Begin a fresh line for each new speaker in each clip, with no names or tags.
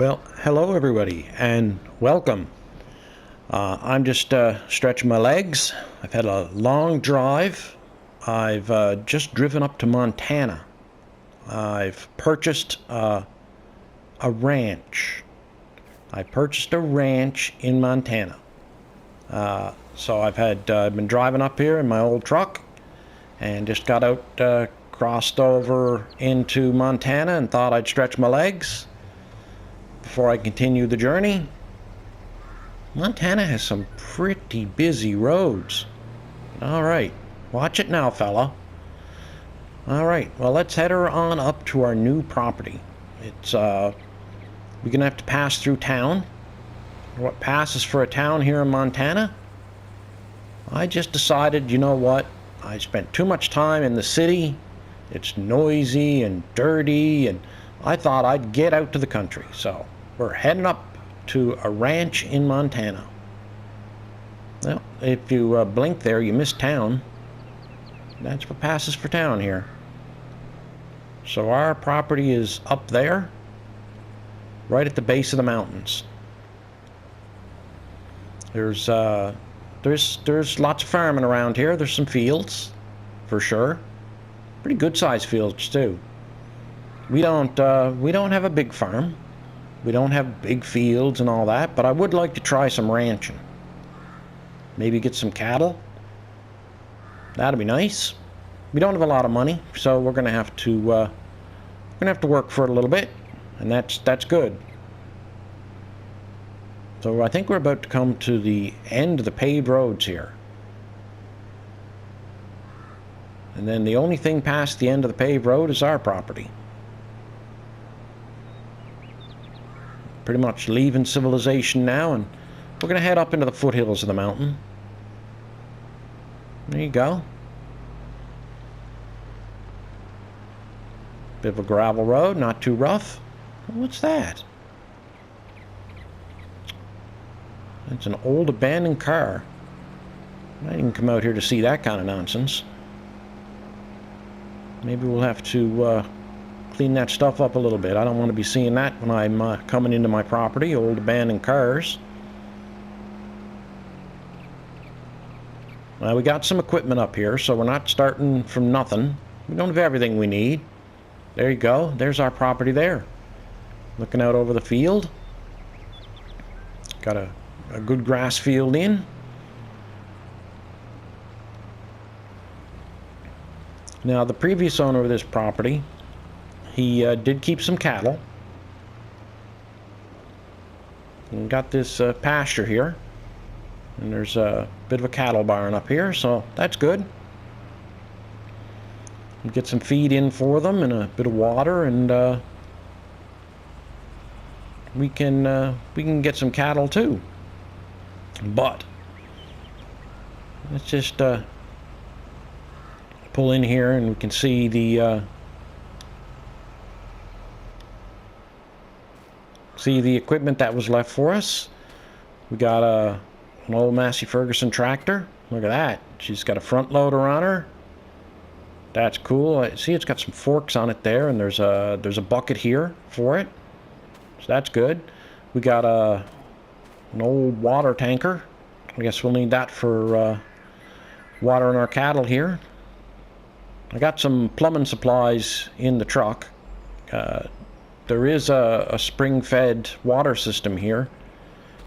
Well, hello everybody, and welcome. I'm just stretching my legs. I've had a long drive. I've just driven up to Montana. I've purchased a ranch. I purchased a ranch in Montana. So I've been driving up here in my old truck and just got out, crossed over into Montana and thought I'd stretch my legs before I continue the journey. Montana has some pretty busy roads. Alright, watch it now, fella. Alright, well, let's head her on up to our new property. We're gonna have to pass through town. What passes for a town here in Montana? I just decided, you know what? I spent too much time in the city. It's noisy and dirty, and I thought I'd get out to the country. So we're heading up to a ranch in Montana. Well, if you blink there, you miss town. That's what passes for town here. So our property is up there, right at the base of the mountains. There's lots of farming around here. There's some fields, for sure. Pretty good sized fields too. We don't have a big farm. We don't have big fields and all that, but I would like to try some ranching. Maybe get some cattle. That'd be nice. We don't have a lot of money, so we're gonna have to work for it a little bit, and that's good. So I think we're about to come to the end of the paved roads here. And then the only thing past the end of the paved road is our property. Pretty much leaving civilization now, and we're going to head up into the foothills of the mountain. There you go. Bit of a gravel road, not too rough. What's that? It's an old abandoned car. I didn't come out here to see that kind of nonsense. Maybe we'll have to clean that stuff up a little bit. I don't want to be seeing that when I'm coming into my property, old abandoned cars. Well, we got some equipment up here, so we're not starting from nothing. We don't have everything we need. There you go. There's our property there. Looking out over the field. Got a good grass field in. Now, the previous owner of this property, he did keep some cattle. And got this pasture here. And there's a bit of a cattle barn up here, so that's good. We'll get some feed in for them and a bit of water, and we can get some cattle too. But let's just pull in here, and we can see the equipment that was left for us. We got an old Massey Ferguson tractor. Look at that. She's got a front loader on her. That's cool. I see it's got some forks on it there, and there's a bucket here for it. So that's good. We got an old water tanker. I guess we'll need that for watering our cattle here. I got some plumbing supplies in the truck. There is a spring-fed water system here,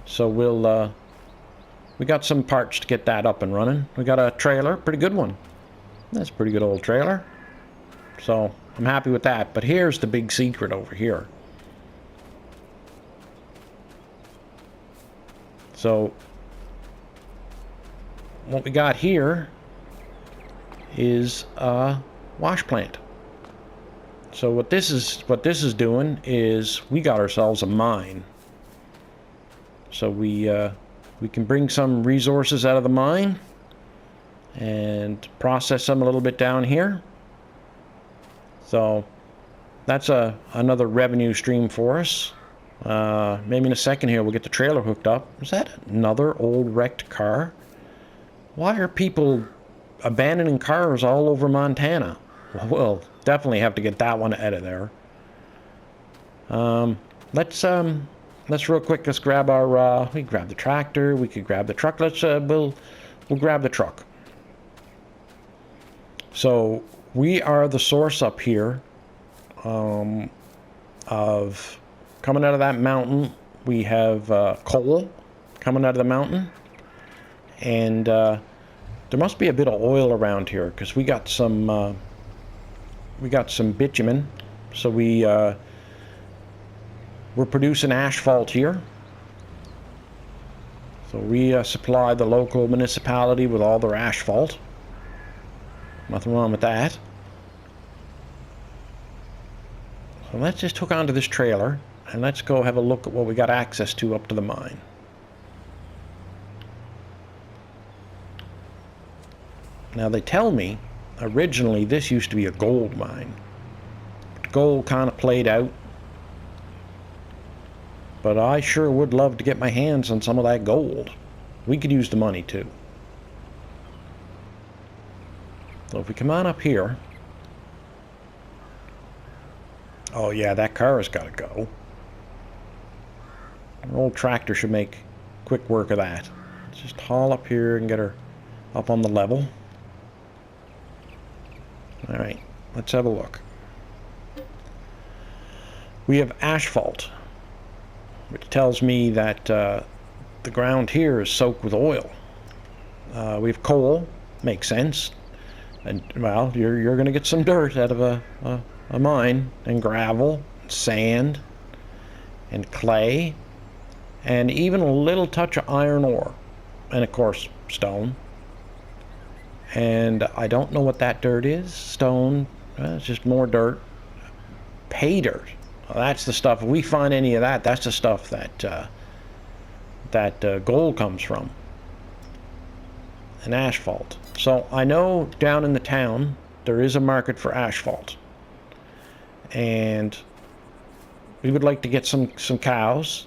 so we got some parts to get that up and running. We got a trailer, pretty good one. That's a pretty good old trailer. So I'm happy with that. But here's the big secret over here. So what we got here is a wash plant. So what this is doing is we got ourselves a mine. So we can bring some resources out of the mine and process them a little bit down here. So that's another revenue stream for us. Maybe in a second here we'll get the trailer hooked up. Is that another old wrecked car? Why are people abandoning cars all over Montana? Well, we'll definitely have to get that one out of there. let's real quick. Let's grab our. We grab the tractor. We could grab the truck. We'll grab the truck. So we are the source up here of coming out of that mountain. We have coal coming out of the mountain, and there must be a bit of oil around here because we got some bitumen. So we're producing asphalt here. So we supply the local municipality with all their asphalt. Nothing wrong with that. So let's just hook onto this trailer and let's go have a look at what we got access to up to the mine. Now they tell me originally this used to be a gold mine. Gold kind of played out, but I sure would love to get my hands on some of that gold. We could use the money too. So if we come on up here, oh yeah, that car has got to go. Our old tractor should make quick work of that. Let's just haul up here and get her up on the level. All right, let's have a look. We have asphalt, which tells me that the ground here is soaked with oil. We have coal, makes sense. And well, you're going to get some dirt out of a mine, and gravel, sand, and clay, and even a little touch of iron ore, and of course stone. And I don't know what that dirt is. Stone, it's just more dirt. Pay dirt. Well, that's the stuff. If we find any of that, that's the stuff that gold comes from. And asphalt. So I know down in the town there is a market for asphalt, and we would like to get some cows.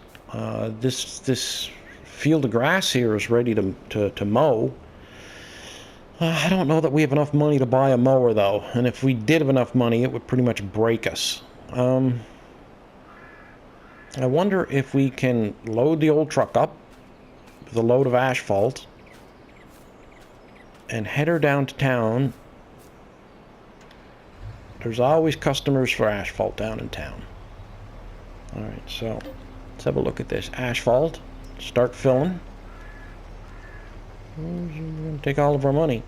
This field of grass here is ready to mow. I don't know that we have enough money to buy a mower though, and if we did have enough money, it would pretty much break us. I wonder if we can load the old truck up with a load of asphalt and head her down to town. There's always customers for asphalt down in town. Alright, so let's have a look at this. Asphalt. Start filling. We're going to take all of our money.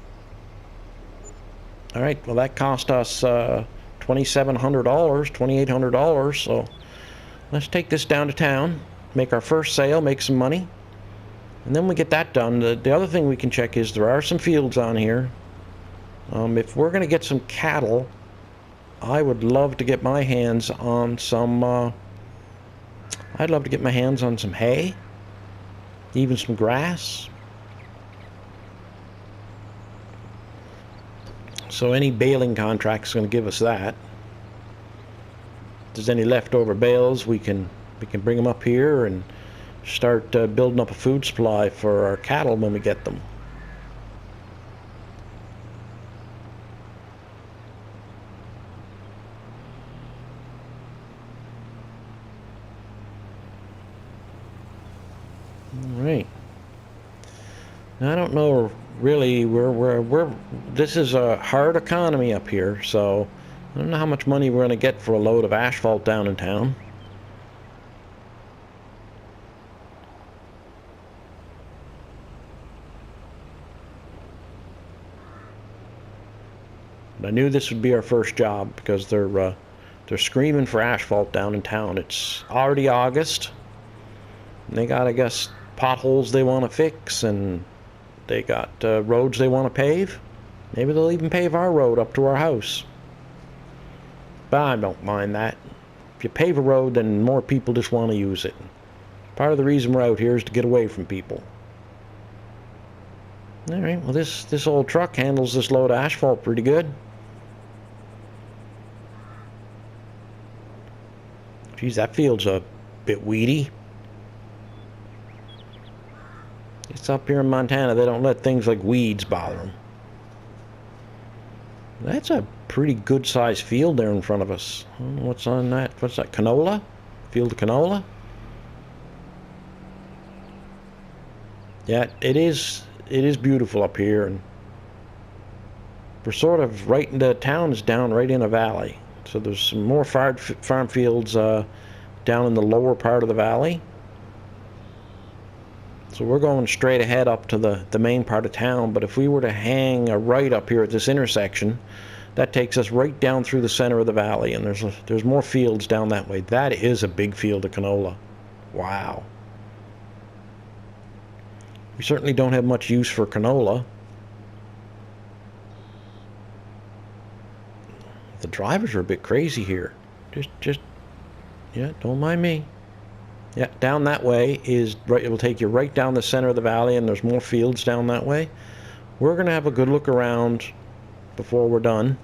Alright, well that cost us $2,700, $2,800, so let's take this down to town, make our first sale, make some money. And then we get that done. The other thing we can check is there are some fields on here. If we're going to get some cattle, I would love to get my hands on some. I'd love to get my hands on some hay, even some grass. So any baling contract is going to give us that. If there's any leftover bales, we can bring them up here and start building up a food supply for our cattle when we get them. All right. Now, I don't know really. This is a hard economy up here, so I don't know how much money we're going to get for a load of asphalt down in town. I knew this would be our first job because they're screaming for asphalt down in town. It's already August. And they got, I guess, potholes they want to fix, and they got roads they want to pave. Maybe they'll even pave our road up to our house. But I don't mind that. If you pave a road, then more people just want to use it. Part of the reason we're out here is to get away from people. All right, well, this old truck handles this load of asphalt pretty good. Geez, that field's a bit weedy. It's up here in Montana, they don't let things like weeds bother them. That's a pretty good sized field there in front of us. I don't know what's on that. What's that, canola? Field of canola. Yeah, it is beautiful up here, and we're sort of right in the town is down right in a valley. So there's some more farm fields down in the lower part of the valley. So we're going straight ahead up to the main part of town, but if we were to hang a right up here at this intersection, that takes us right down through the center of the valley, and there's more fields down that way. That is a big field of canola. Wow. We certainly don't have much use for canola. The drivers are a bit crazy here. Yeah, don't mind me. Yeah, down that way is right. It will take you right down the center of the valley, and there's more fields down that way. We're gonna have a good look around before we're done.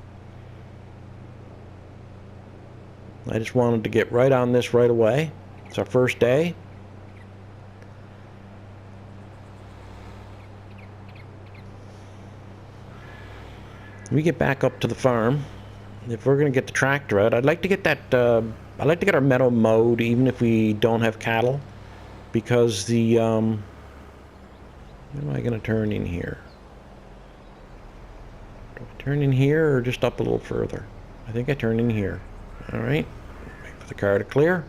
I just wanted to get right on this right away. It's our first day. We get back up to the farm. If we're gonna get the tractor out, I'd like to get that. I'd like to get our meadow mowed, even if we don't have cattle, because the. Where am I gonna turn in here? Do I turn in here or just up a little further? I think I turn in here. All right. Wait for the car to clear.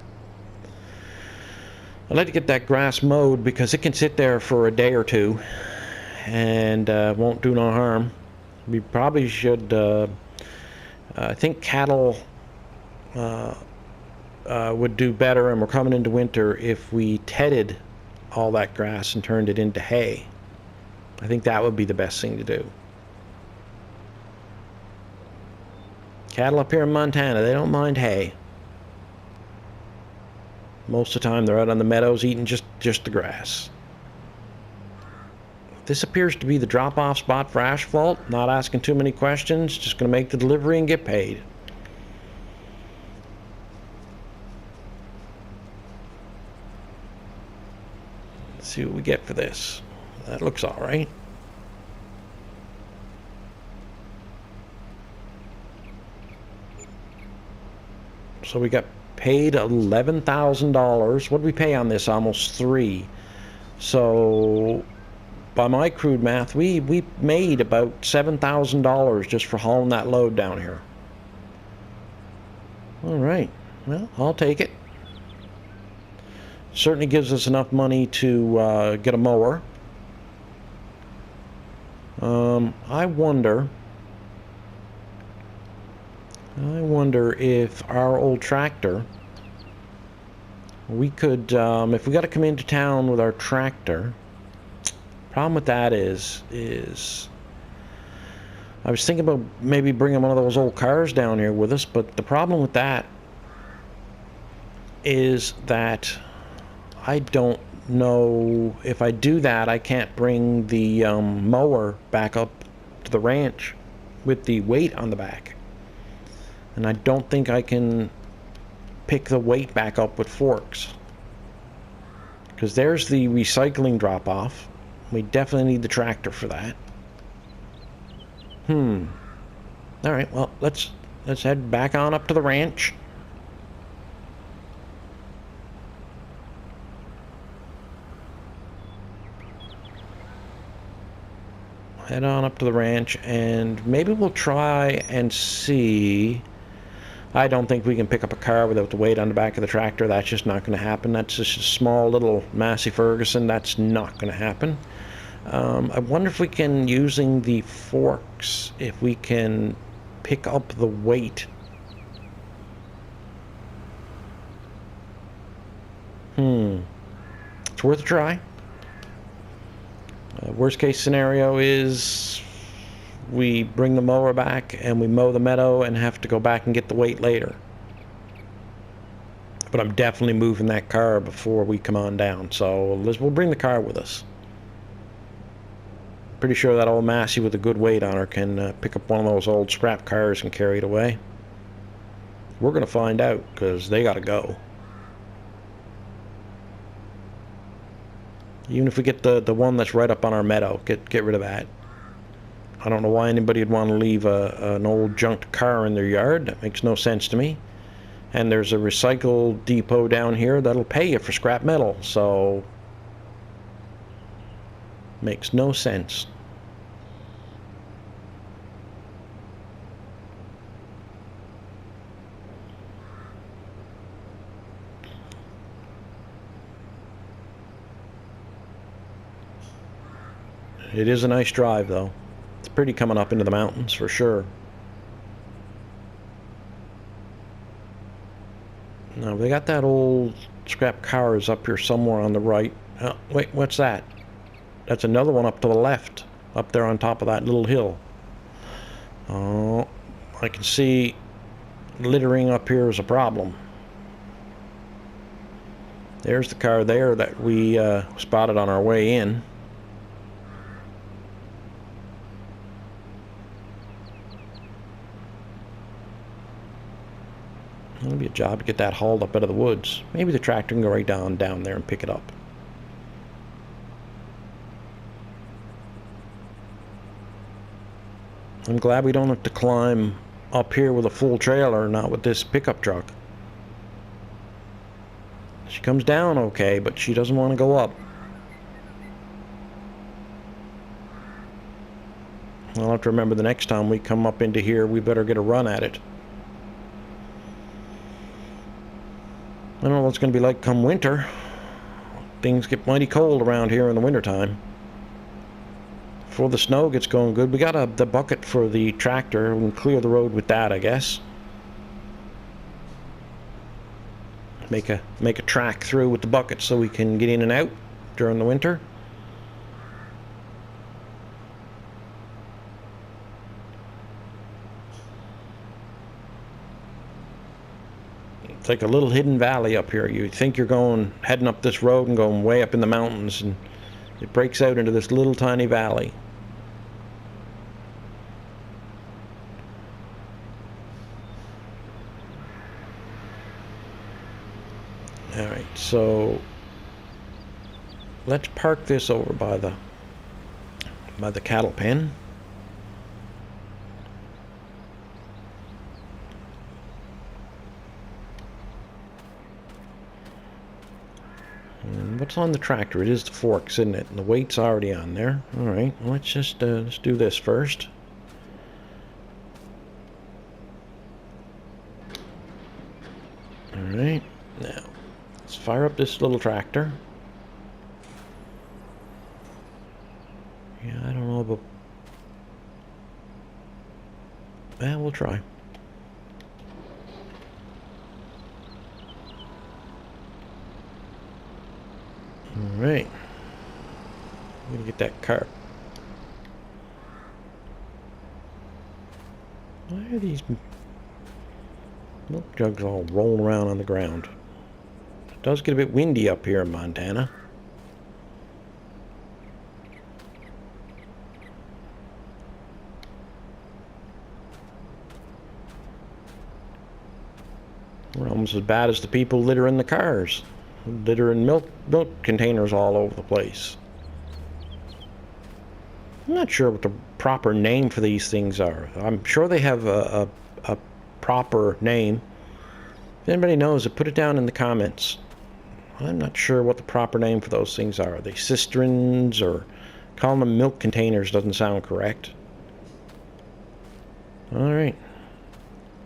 I'd like to get that grass mowed because it can sit there for a day or two, and won't do no harm. We probably should. I think cattle would do better, and we're coming into winter, if we tedded all that grass and turned it into hay. I think that would be the best thing to do. Cattle up here in Montana, they don't mind hay. Most of the time they're out on the meadows eating just the grass. This appears to be the drop-off spot for asphalt. Not asking too many questions, just going to make the delivery and get paid. Let's see what we get for this. That looks all right. So we got paid $11,000. What did we pay on this? Almost $3,000. So by my crude math, we made about $7,000 just for hauling that load down here. All right, well, I'll take it. Certainly gives us enough money to get a mower. I wonder if our old tractor, we could, if we got to come into town with our tractor. Problem with that is I was thinking about maybe bringing one of those old cars down here with us, but the problem with that is that I don't know if I do that, I can't bring the mower back up to the ranch with the weight on the back, and I don't think I can pick the weight back up with forks, because there's the recycling drop-off. We definitely need the tractor for that. All right, well, let's head back on up to the ranch. Head on up to the ranch, and maybe we'll try and see. I don't think we can pick up a car without the weight on the back of the tractor. That's just not going to happen. That's just a small little Massey Ferguson. That's not going to happen. I wonder if we can, using the forks, if we can pick up the weight. It's worth a try. Worst case scenario is we bring the mower back and we mow the meadow and have to go back and get the weight later. But I'm definitely moving that car before we come on down, so we'll bring the car with us. Pretty sure that old Massey with a good weight on her can pick up one of those old scrap cars and carry it away. We're going to find out, because they got to go. Even if we get the one that's right up on our meadow, get rid of that. I don't know why anybody would want to leave an old junked car in their yard. That makes no sense to me. And there's a recycle depot down here that'll pay you for scrap metal, so makes no sense. It is a nice drive, though. It's pretty coming up into the mountains, for sure. Now, they got that old scrap cars up here somewhere on the right. Oh, wait, what's that? That's another one up to the left, up there on top of that little hill. Oh, I can see littering up here is a problem. There's the car there that we spotted on our way in. It'll be a job to get that hauled up out of the woods. Maybe the tractor can go right down there and pick it up. I'm glad we don't have to climb up here with a full trailer, not with this pickup truck. She comes down okay, but she doesn't want to go up. I'll have to remember the next time we come up into here, we better get a run at it. I don't know what it's going to be like come winter. Things get mighty cold around here in the wintertime. Before the snow gets going good, we got the bucket for the tractor. We can clear the road with that, I guess. Make a track through with the bucket so we can get in and out during the winter. It's like a little hidden valley up here. You think you're heading up this road and going way up in the mountains, and it breaks out into this little tiny valley. Alright, so let's park this over by the cattle pen. And what's on the tractor? It is the forks, isn't it? And the weight's already on there. Alright, well, let's just let's do this first. Alright, now let's fire up this little tractor. Yeah, I don't know about... Well, we'll try. Alright. I'm gonna get that cart. Why are these milk jugs all rolling around on the ground? It does get a bit windy up here in Montana. We're almost as bad as the people littering the cars. Littering milk containers all over the place. I'm not sure what the proper name for these things are. I'm sure they have a proper name. If anybody knows it, put it down in the comments. I'm not sure what the proper name for those things are. Are they cisterns, or calling them milk containers doesn't sound correct. Alright.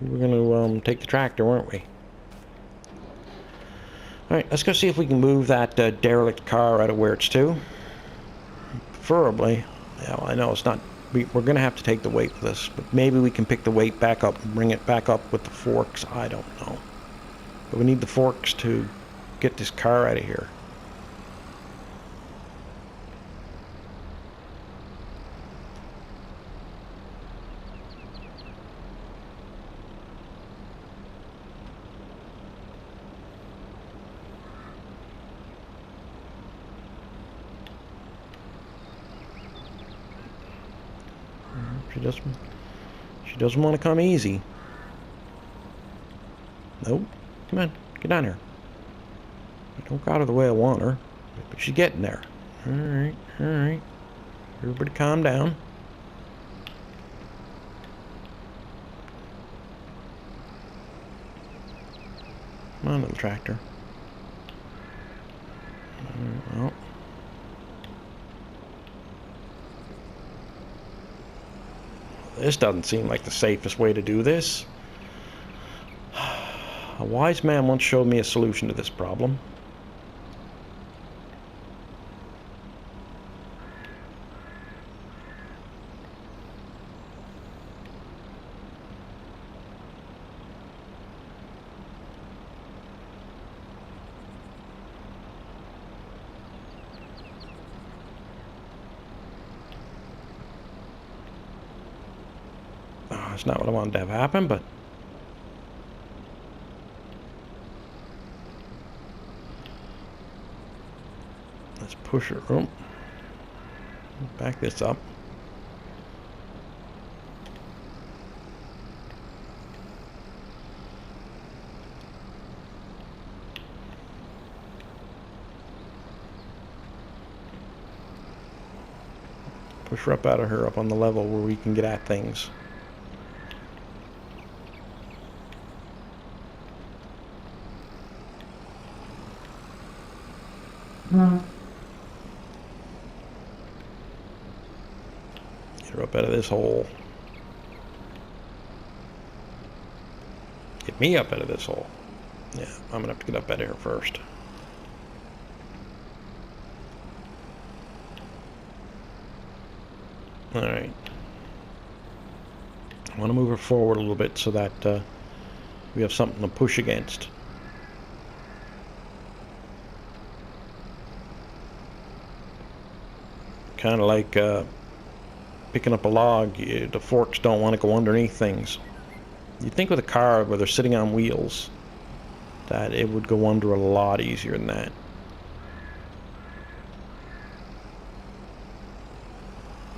We're going to take the tractor, weren't we? Alright, let's go see if we can move that derelict car out of where it's to. Preferably. Yeah, I know it's not... We're going to have to take the weight for this, but maybe we can pick the weight back up and bring it back up with the forks. I don't know. But we need the forks to get this car out of here. She doesn't want to come easy. Nope. Come on, get down here. Don't go out of the way I want her. But she's getting there. Alright, alright. Everybody calm down. Come on, little tractor. Well. This doesn't seem like the safest way to do this. A wise man once showed me a solution to this problem. That's not what I wanted to have happen, but let's push it. Oh, back this up. Push her up out of her, up on the level where we can get at things. Get her up out of this hole. Get me up out of this hole. Yeah, I'm gonna have to get up out of here first. Alright. I want to move her forward a little bit so that we have something to push against. Kind of like picking up a log, the forks don't want to go underneath things. You'd think with a car where they're sitting on wheels that it would go under a lot easier than that.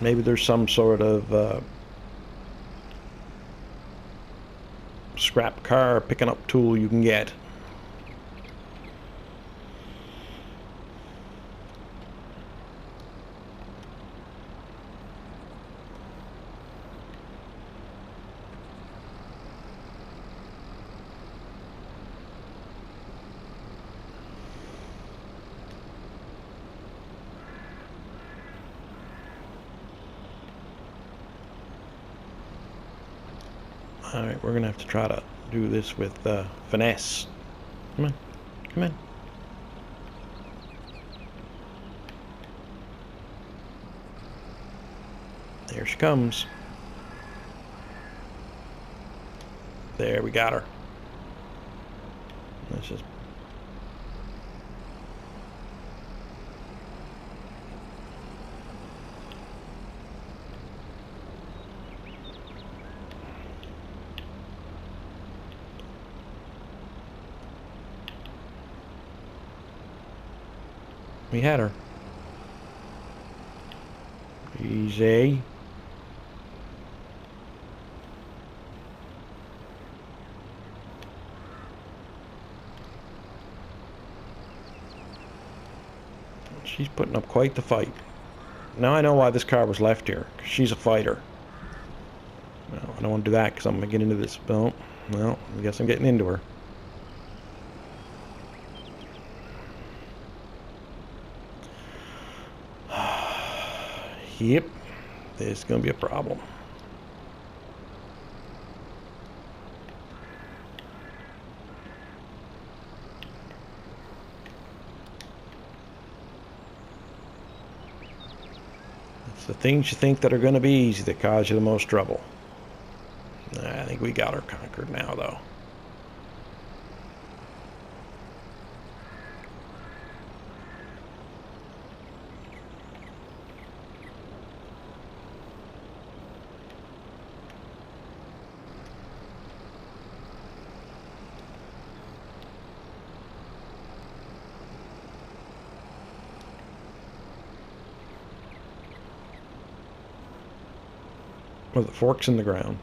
Maybe there's some sort of scrap car picking up tool you can get. Alright, we're going to have to try to do this with finesse. Come on. Come on. There she comes. There, we got her. Let's just... We had her. Easy. She's putting up quite the fight. Now I know why this car was left here. 'Cause she's a fighter. No, I don't want to do that because I'm going to get into this. Oh, well, I guess I'm getting into her. Yep, this is going to be a problem. It's the things you think that are going to be easy that cause you the most trouble. I think we got her conquered now, though. Well, the fork's in the ground.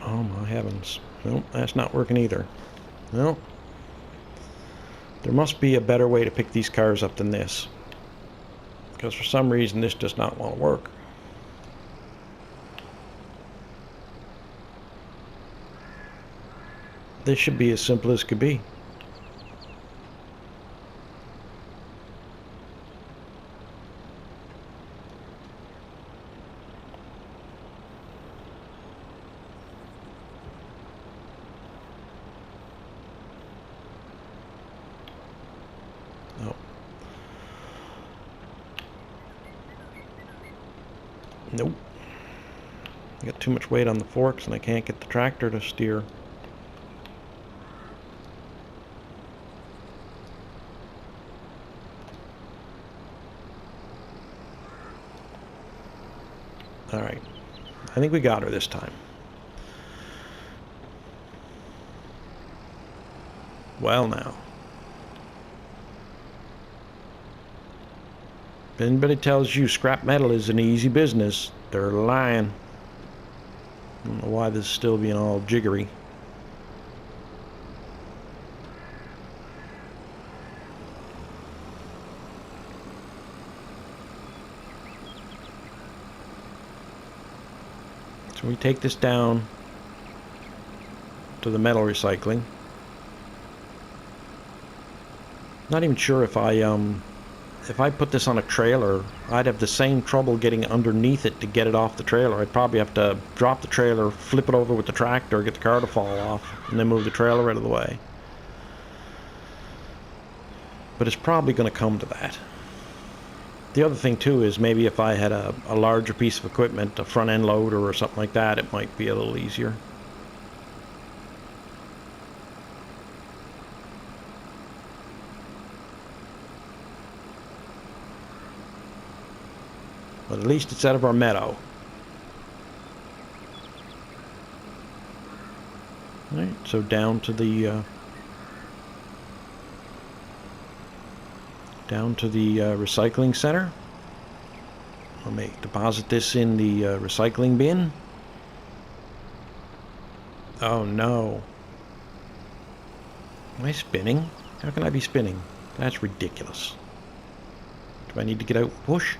Oh my heavens. Nope, that's not working either. Well, there must be a better way to pick these cars up than this. because for some reason this does not want to work. This should be as simple as could be. No. Nope. I got too much weight on the forks and I can't get the tractor to steer. Alright, I think we got her this time. Well now. If anybody tells you scrap metal is an easy business, they're lying. I don't know why this is still being all jiggery. So we take this down to the metal recycling. Not even sure if I put this on a trailer, I'd have the same trouble getting underneath it to get it off the trailer. I'd probably have to drop the trailer, flip it over with the tractor, get the car to fall off, and then move the trailer out of the way. But it's probably going to come to that. The other thing too is maybe if I had a larger piece of equipment, a front end loader or something like that, it might be a little easier. But at least it's out of our meadow. Alright, so down to the recycling center. I'll deposit this in the recycling bin. Oh no. Am I spinning? How can I be spinning? That's ridiculous. Do I need to get out and push?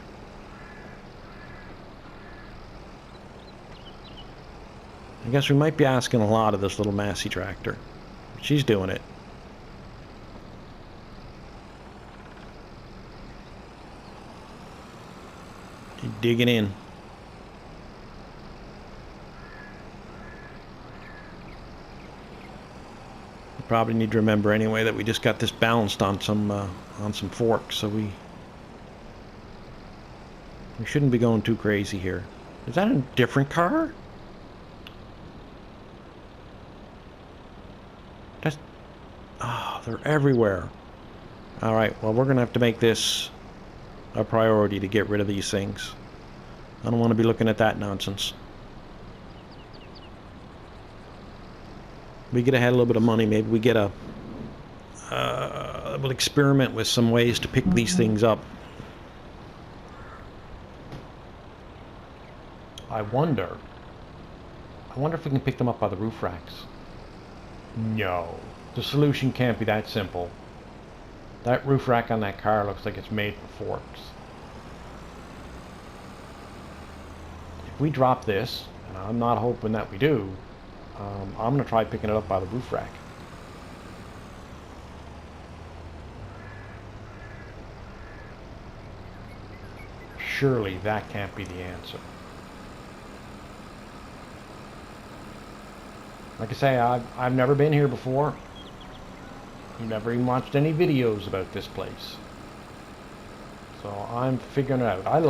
I guess we might be asking a lot of this little Massey tractor. She's doing it. She's digging in. You probably need to remember anyway that we just got this balanced on some forks, so we shouldn't be going too crazy here. Is that a different car? Oh, they're everywhere. Alright, well we're going to have to make this a priority to get rid of these things. I don't want to be looking at that nonsense. We get ahead a little bit of money, maybe we get we'll experiment with some ways to pick these things up. I wonder if we can pick them up by the roof racks. No. The solution can't be that simple. That roof rack on that car looks like it's made for forks. If we drop this, and I'm not hoping that we do, I'm going to try picking it up by the roof rack. Surely that can't be the answer. Like I say, I've never been here before. Never even watched any videos about this place. So I'm figuring it out. I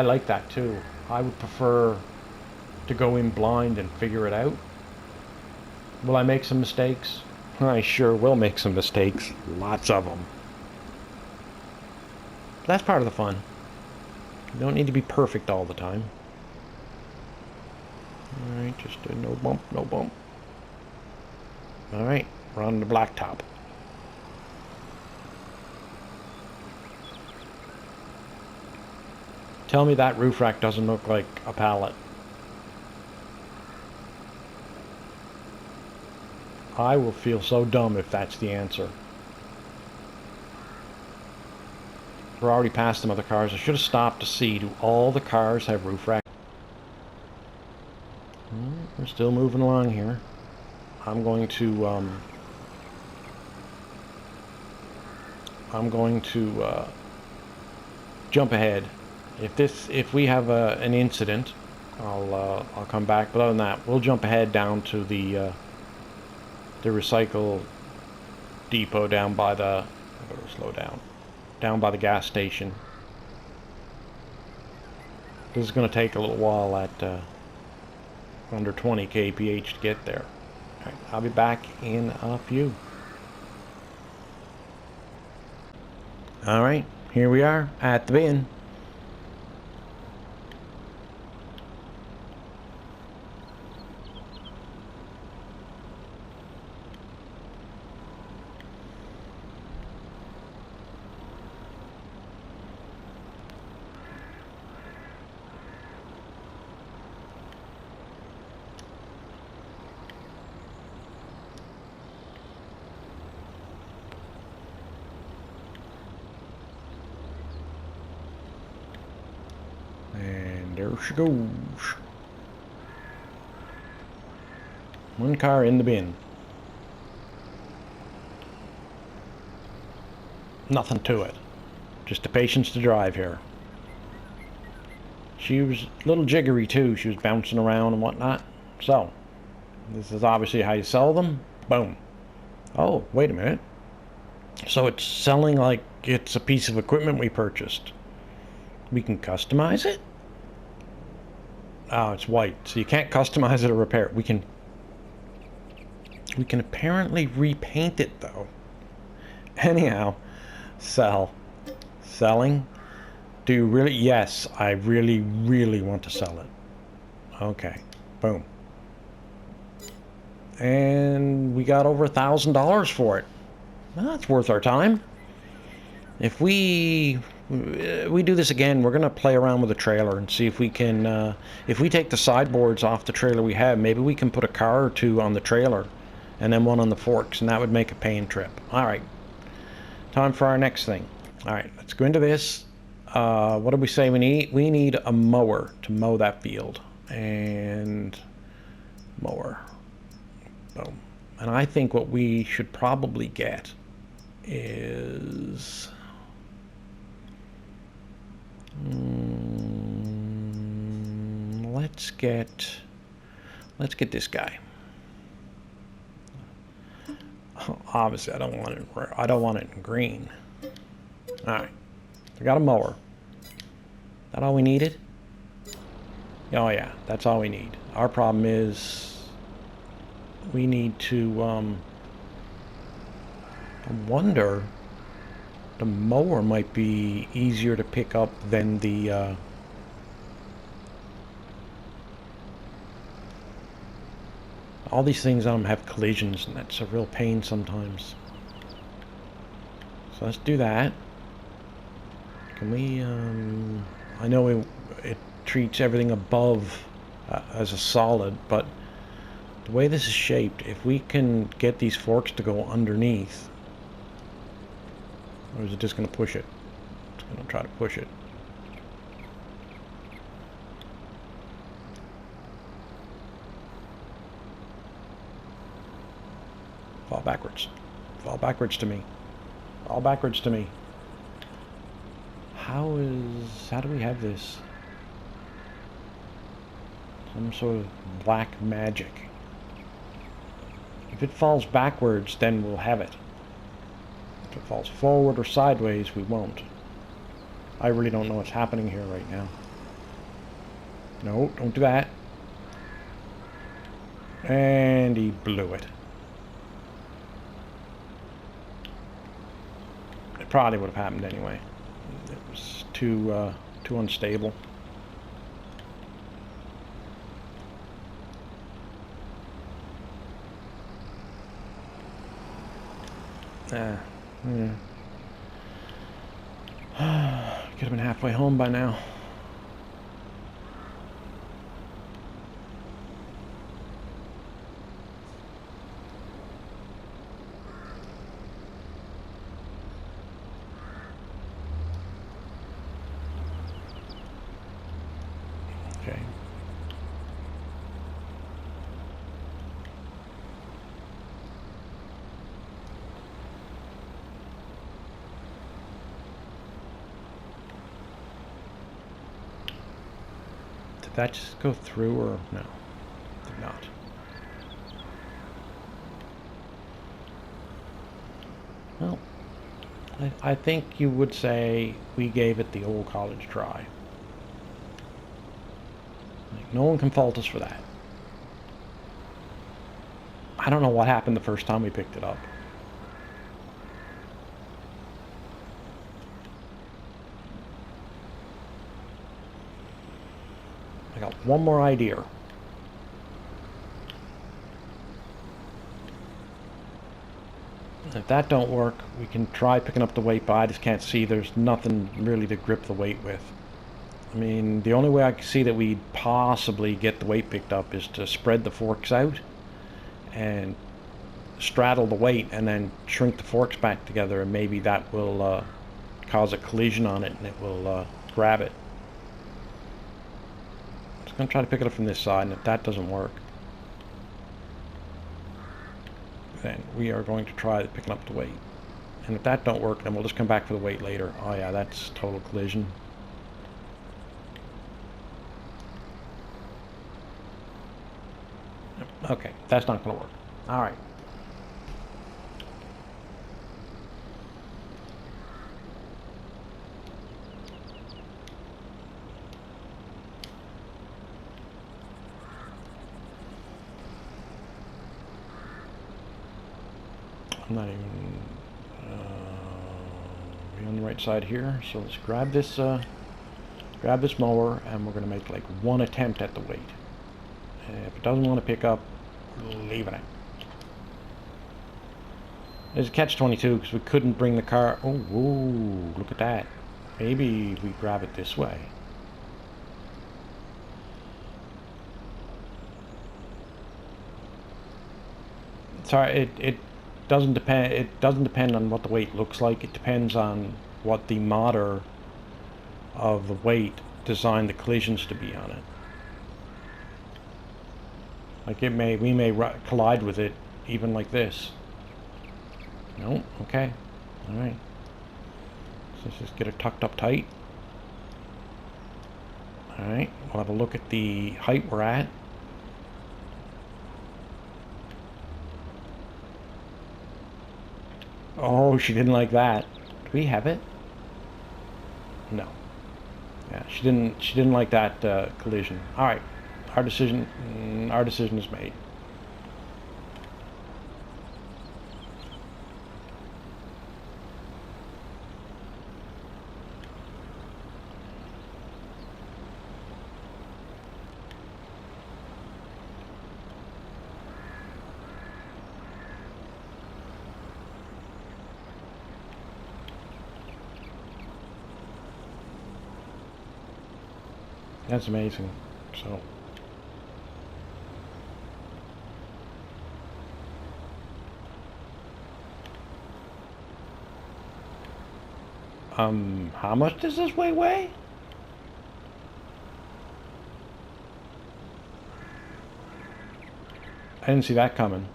like that too. I would prefer to go in blind and figure it out. Will I make some mistakes? I sure will make some mistakes. Lots of them. That's part of the fun. You don't need to be perfect all the time. Alright, just a no bump, no bump. Alright, we're on the blacktop. Tell me that roof rack doesn't look like a pallet. I will feel so dumb if that's the answer. We're already past some other cars. I should have stopped to see, do all the cars have roof rack? We're still moving along here. I'm going to jump ahead. If we have an incident, I'll come back. But other than that, we'll jump ahead down to the recycle depot down by the. I better slow down. Down by the gas station. This is going to take a little while at under 20 kph to get there. All right, I'll be back in a few. All right, here we are at the bin. And there she goes. One car in the bin. Nothing to it. Just the patience to drive here. She was a little jiggery too. She was bouncing around and whatnot. So, this is obviously how you sell them. Boom. Oh, wait a minute. So it's selling like it's a piece of equipment we purchased. We can customize it? Oh, it's white, so you can't customize it or repair it. We can apparently repaint it though. Anyhow, sell. Selling. Do you really? Yes, I really, really want to sell it. Okay, boom. And we got over $1,000 for it. Well, that's worth our time. If we do this again, we're gonna play around with the trailer and see if we can, if we take the sideboards off the trailer we have, maybe we can put a car or two on the trailer and then one on the forks, and that would make a paying trip. All right, time for our next thing. All right, let's go into this. What did we say we need? We need a mower to mow that field. And mower. Boom. And I think what we should probably get is let's get this guy. Obviously I don't want it in green. All right, I got a mower. That all we needed? Oh yeah, that's all we need. Our problem is we need to I wonder, the mower might be easier to pick up than the all these things on them have collisions, and that's a real pain sometimes. So let's do that. Can we I know it treats everything above as a solid, but the way this is shaped, if we can get these forks to go underneath. Or is it just going to push it? It's going to try to push it. Fall backwards. Fall backwards to me. Fall backwards to me. How do we have this? Some sort of black magic. If it falls backwards, then we'll have it. If it falls forward or sideways, we won't. I really don't know what's happening here right now. No, don't do that. And he blew it. It probably would have happened anyway. It was too unstable. Yeah. Could have been halfway home by now. that just go through or no? Did not. Well, I think you would say we gave it the old college try. Like, no one can fault us for that. I don't know what happened the first time we picked it up. I got one more idea. If that don't work, we can try picking up the weight, but I just can't see there's nothing really to grip the weight with. I mean, the only way I can see that we'd possibly get the weight picked up is to spread the forks out and straddle the weight and then shrink the forks back together, and maybe that will cause a collision on it and it will grab it. I'm just going to try to pick it up from this side, and if that doesn't work, then we are going to try picking up the weight. And if that don't work, then we'll just come back for the weight later. Oh yeah, that's total collision. Okay, that's not going to work. All right. I'm not even we're on the right side here, so let's grab this mower, and we're going to make like one attempt at the weight. And if it doesn't want to pick up, we're leaving it. There's a catch-22 because we couldn't bring the car. Oh, whoa, look at that. Maybe we grab it this way. Sorry, it doesn't depend. It doesn't depend on what the weight looks like. It depends on what the modder of the weight designed the collisions to be on it. Like we may collide with it even like this. No, okay, all right. So let's just get it tucked up tight. All right, we'll have a look at the height we're at. Oh, she didn't like that. Do we have it? No. Yeah, she didn't like that collision. All right, our decision is made. That's amazing. So how much does this weigh? I didn't see that coming.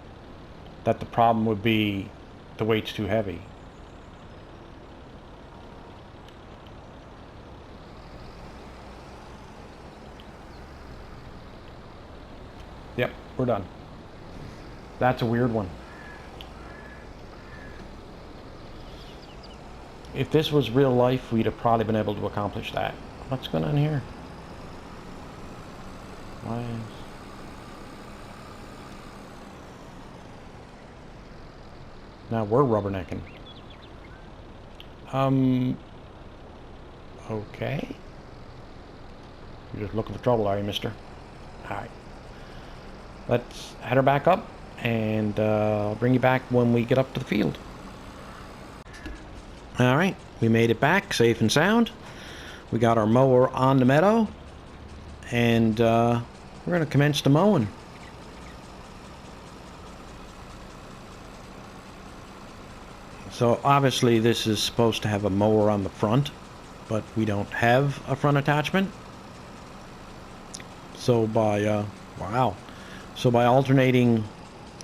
That the problem would be the weight's too heavy. Yep, we're done. That's a weird one. If this was real life, we'd have probably been able to accomplish that. What's going on here? Why is... Now we're rubbernecking. Okay. You're just looking for trouble, are you, mister? Alright. Let's head her back up, and I'll bring you back when we get up to the field. Alright, we made it back safe and sound. We got our mower on the meadow, and we're going to commence the mowing. So obviously this is supposed to have a mower on the front, but we don't have a front attachment. So by So by alternating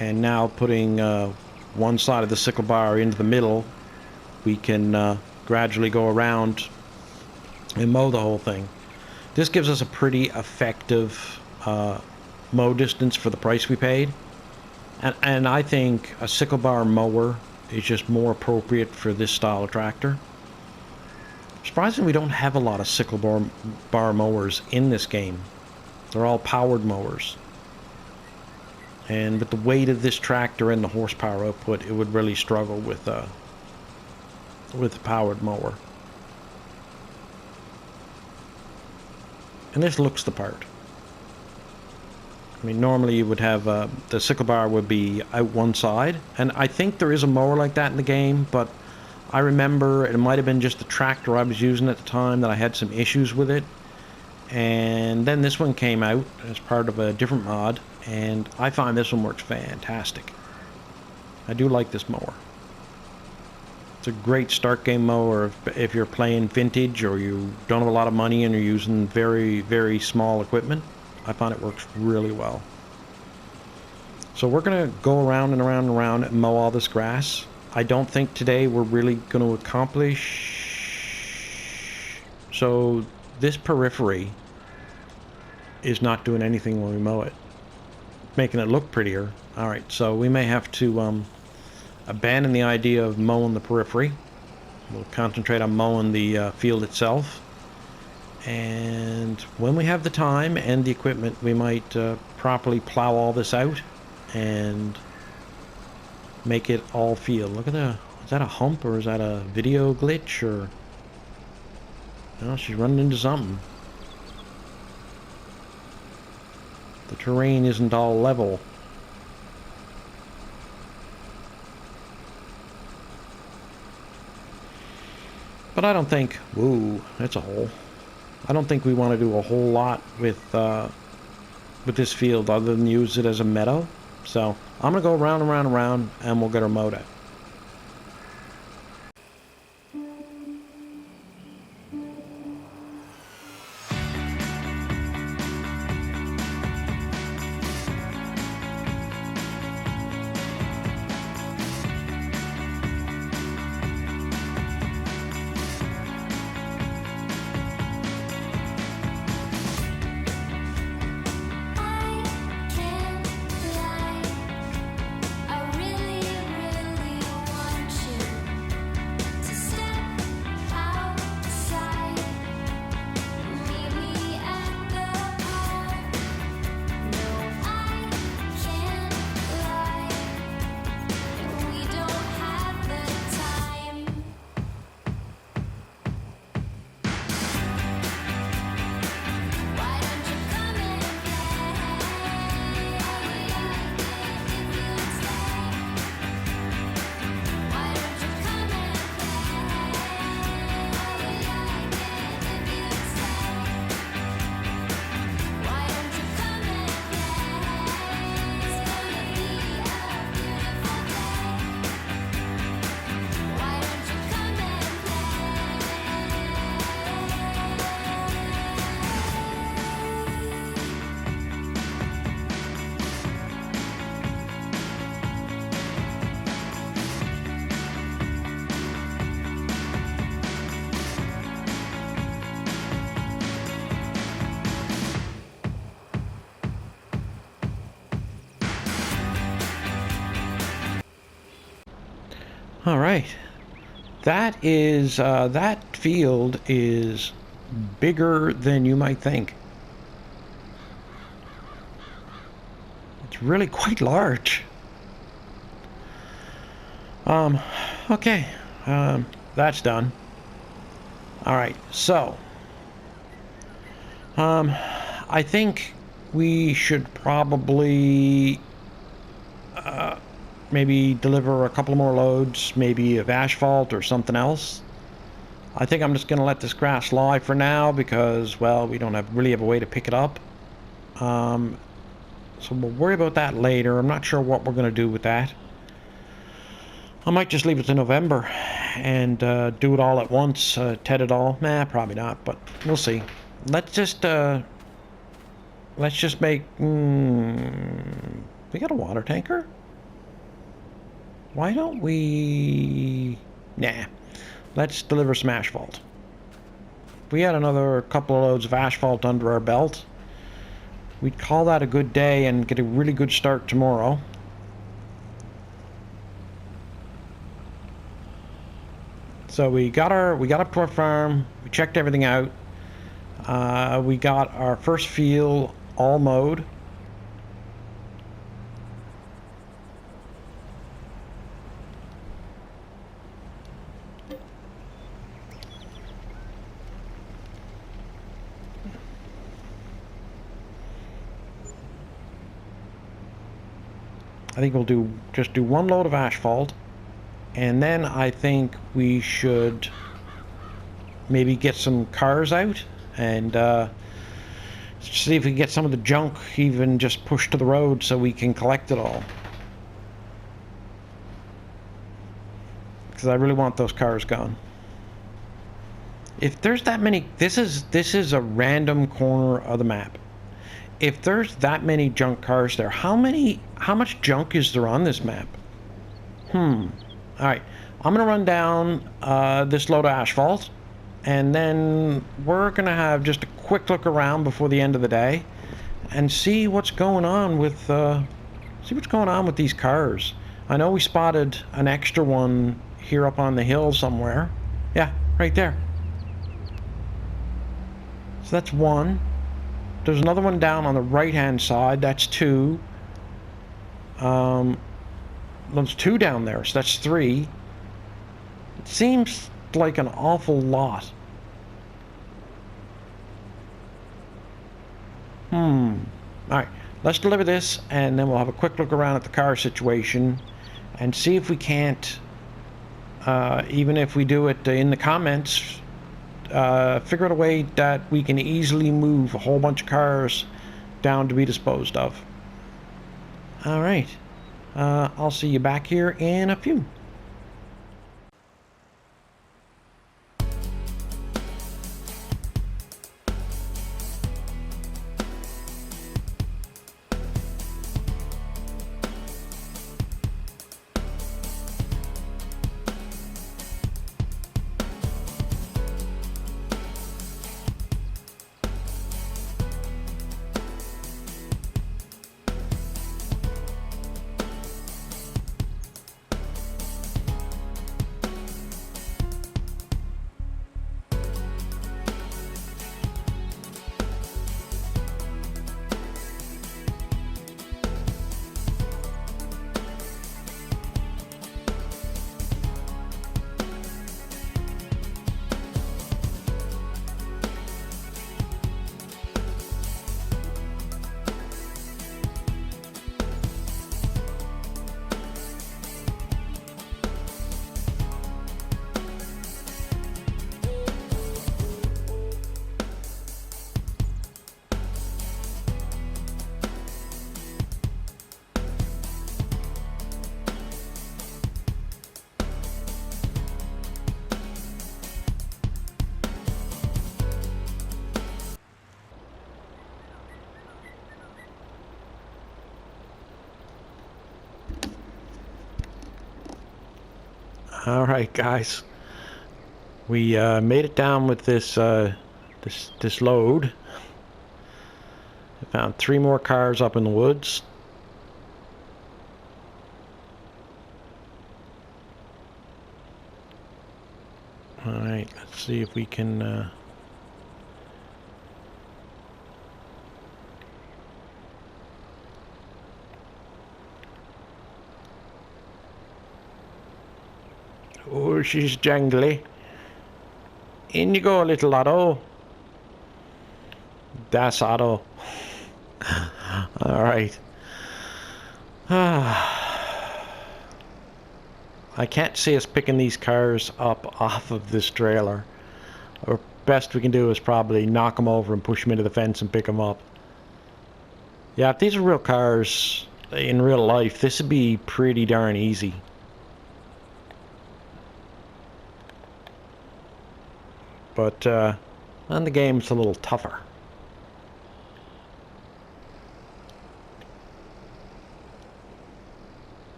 and now putting one side of the sickle bar into the middle, we can gradually go around and mow the whole thing. This gives us a pretty effective mow distance for the price we paid. And I think a sickle bar mower is just more appropriate for this style of tractor. Surprisingly, we don't have a lot of sickle bar mowers in this game. They're all powered mowers. And with the weight of this tractor and the horsepower output, it would really struggle with a powered mower. And this looks the part. I mean, normally you would have the sickle bar would be out one side, and I think there is a mower like that in the game, but I remember it might have been just the tractor I was using at the time that I had some issues with it. And then this one came out as part of a different mod, and I find this one works fantastic. I do like this mower. It's a great start game mower if you're playing vintage or you don't have a lot of money and you're using very, very small equipment. I find it works really well. So we're going to go around and around and around and mow all this grass. I don't think today we're really going to accomplish... So this periphery is not doing anything when we mow it, making it look prettier. Alright, so we may have to abandon the idea of mowing the periphery. We'll concentrate on mowing the field itself. And when we have the time and the equipment, we might properly plow all this out and make it all field. Look at is that a hump or is that a video glitch or... No, she's running into something. The terrain isn't all level. But I don't think... Whoa, that's a hole. I don't think we want to do a whole lot with this field other than use it as a meadow. So I'm going to go around and around and around and we'll get her mowed out. All right, that field is bigger than you might think. It's really quite large. Okay, that's done. All right, so I think we should probably maybe deliver a couple more loads, maybe of asphalt or something else. I think I'm just going to let this grass lie for now because, well, we don't really have a way to pick it up. So we'll worry about that later. I'm not sure what we're going to do with that. I might just leave it to November and do it all at once, ted it all. Nah, probably not, but we'll see. Let's just make... we got a water tanker? Why don't we... Nah. Let's deliver some asphalt. we had another couple of loads of asphalt under our belt, we'd call that a good day and get a really good start tomorrow. So we got up to our farm, we checked everything out. We got our first field all mowed. I think we'll just do one load of asphalt, and then I think we should maybe get some cars out and see if we can get some of the junk even just pushed to the road so we can collect it all. Because I really want those cars gone. If there's that many, this is a random corner of the map. If there's that many junk cars there, how much junk is there on this map? Alright, I'm gonna run down this load of asphalt, and then we're gonna have just a quick look around before the end of the day and see what's going on with these cars. I know we spotted an extra one here up on the hill somewhere. Yeah, right there. So that's one. There's another one down on the right hand side. That's two. There's two down there, so that's three. It seems like an awful lot. Alright, let's deliver this and then we'll have a quick look around at the car situation and see if we can't, even if we do it in the comments, figure out a way that we can easily move a whole bunch of cars down to be disposed of. Alright, I'll see you back here in a few. All right, guys, we made it down with this this load. I found 3 more cars up in the woods. All right, let's see if we can oh, she's jangly. In you go, little Otto. That's Otto. All right. I can't see us picking these cars up off of this trailer. Or best we can do is probably knock them over and push them into the fence and pick them up. Yeah, if these are real cars in real life, this would be pretty darn easy. But on the game it's a little tougher.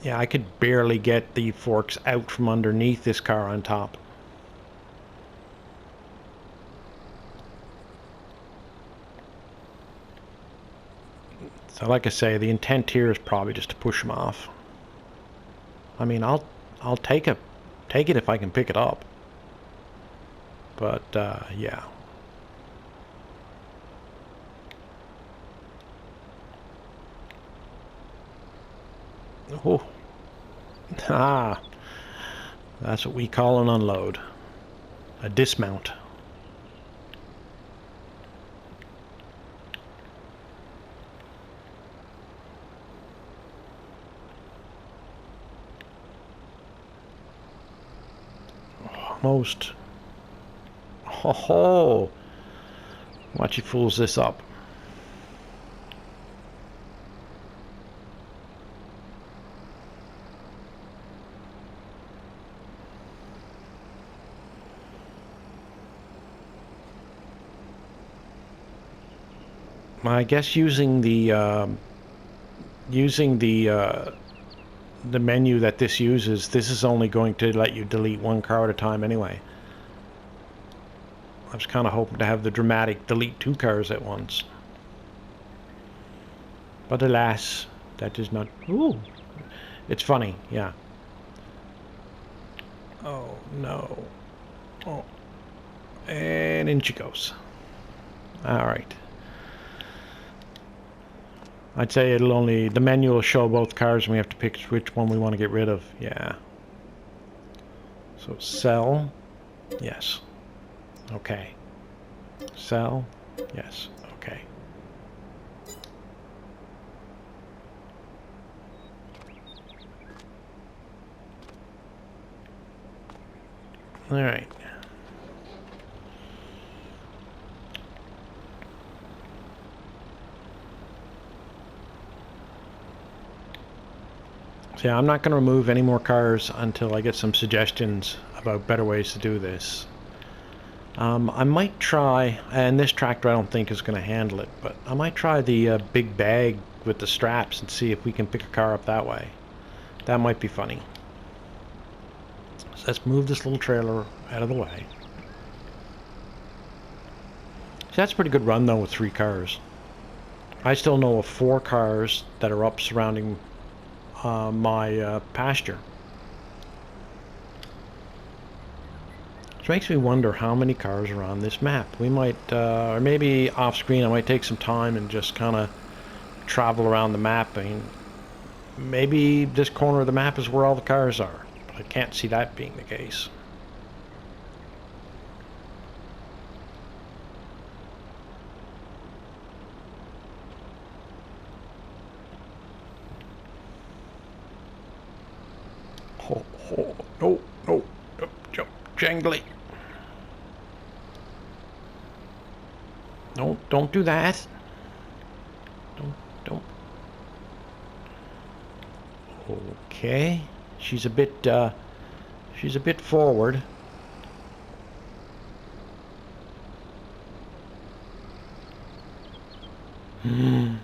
Yeah, I could barely get the forks out from underneath this car on top. So like I say, the intent here is probably just to push them off. I mean, I'll take it if I can pick it up. But yeah. Oh. Ah. That's what we call an unload. A dismount. Almost. Oh, watch he fools this up. I guess using the menu that this uses, this is only going to let you delete one car at a time anyway. I was kind of hoping to have the dramatic delete 2 cars at once. But alas, that is not... Ooh! It's funny, yeah. Oh, no. Oh. And in she goes. Alright. I'd say it'll only... The menu will show both cars and we have to pick which one we want to get rid of. Yeah. So sell. Yes. Okay. Sell. Yes. Okay. All right. So yeah, I'm not going to remove any more cars until I get some suggestions about better ways to do this. I might try, and this tractor I don't think is going to handle it, but I might try the big bag with the straps and see if we can pick a car up that way. That might be funny. So let's move this little trailer out of the way. So that's a pretty good run though with 3 cars. I still know of 4 cars that are up surrounding my pasture. Which makes me wonder how many cars are on this map. We might, or maybe off screen I might take some time and just kind of travel around the map. I mean, maybe this corner of the map is where all the cars are, but I can't see that being the case. Oh, oh, no, no, jump, jangly. No, don't do that. Don't. Okay, she's a bit forward. Hmm.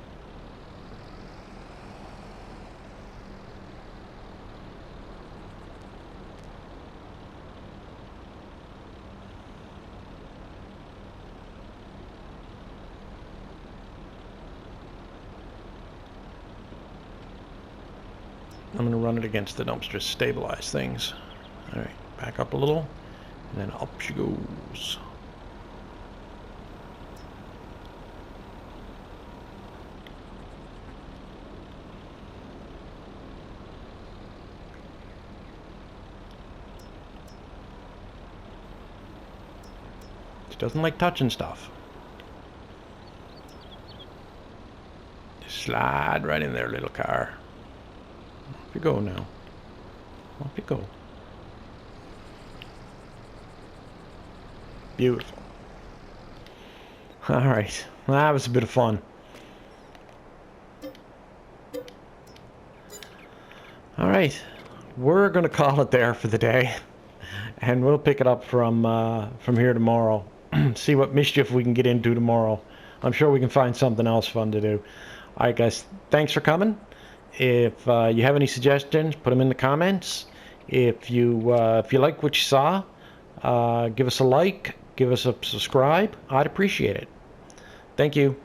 I'm going to run it against the dumpster, stabilize things. Alright, back up a little, and then up she goes. She doesn't like touching stuff. Just slide right in there, little car. Off you go now. Off you go. Beautiful. Alright. Well, that was a bit of fun. Alright. We're going to call it there for the day. And we'll pick it up from here tomorrow. See what mischief we can get into tomorrow. I'm sure we can find something else fun to do. Alright guys, thanks for coming. If you have any suggestions, put them in the comments. If you like what you saw, give us a like, give us a subscribe. I'd appreciate it. Thank you.